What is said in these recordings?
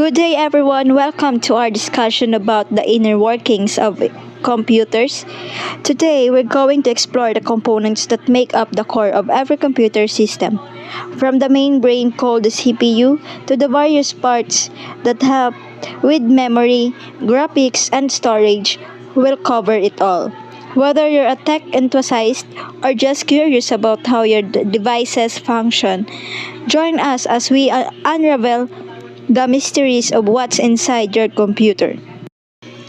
Good day, everyone. Welcome to our discussion about the inner workings of computers. Today, we're going to explore the components that make up the core of every computer system, from the main brain called the CPU to the various parts that help with memory, graphics, and storage. We'll cover it all. Whether you're a tech enthusiast or just curious about how your devices function, join us as we unravel the mysteries of what's inside your computer.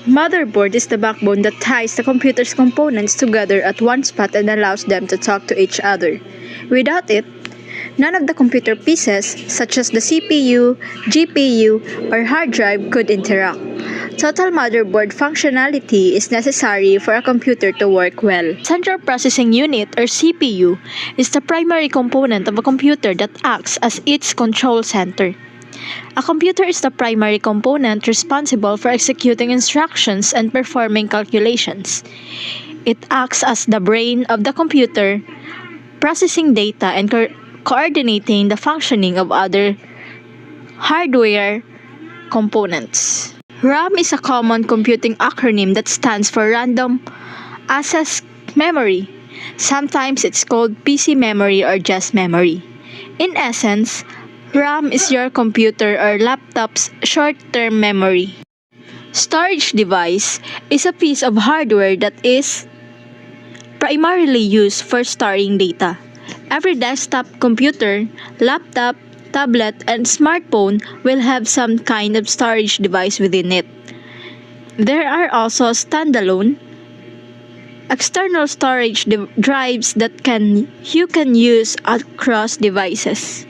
Motherboard is the backbone that ties the computer's components together at one spot and allows them to talk to each other. Without it, none of the computer pieces, such as the CPU, GPU, or hard drive, could interact. Total motherboard functionality is necessary for a computer to work well. Central Processing Unit, or CPU, is the primary component of a computer that acts as its control center. A computer is the primary component responsible for executing instructions and performing calculations. It acts as the brain of the computer, processing data and coordinating the functioning of other hardware components. RAM is a common computing acronym that stands for Random Access Memory. Sometimes it's called PC memory or just memory. In essence, RAM is your computer or laptop's short-term memory. Storage device is a piece of hardware that is primarily used for storing data. Every desktop computer, laptop, tablet, and smartphone will have some kind of storage device within it. There are also standalone external storage drives that you can use across devices.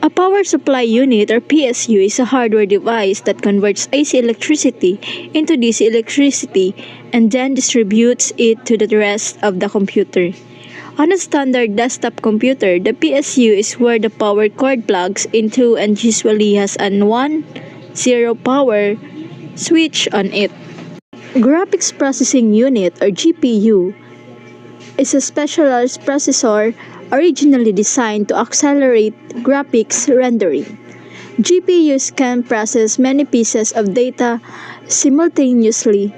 A power supply unit or PSU is a hardware device that converts AC electricity into DC electricity and then distributes it to the rest of the computer. On a standard desktop computer, the PSU is where the power cord plugs into and usually has an 1-0 power switch on it. Graphics Processing Unit or GPU is a specialized processor originally designed to accelerate graphics rendering. GPUs can process many pieces of data simultaneously,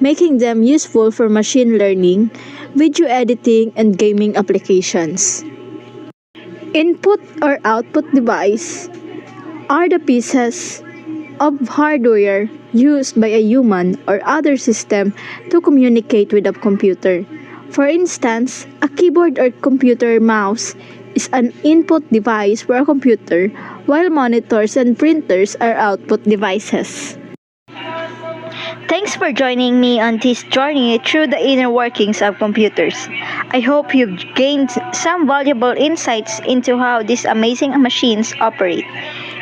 making them useful for machine learning, video editing, and gaming applications. Input or output device are the pieces of hardware used by a human or other system to communicate with a computer. For instance, a keyboard or computer mouse is an input device for a computer, while monitors and printers are output devices. Thanks for joining me on this journey through the inner workings of computers. I hope you've gained some valuable insights into how these amazing machines operate.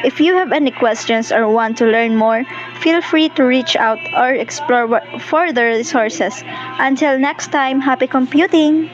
If you have any questions or want to learn more, feel free to reach out or explore further resources. Until next time, happy computing!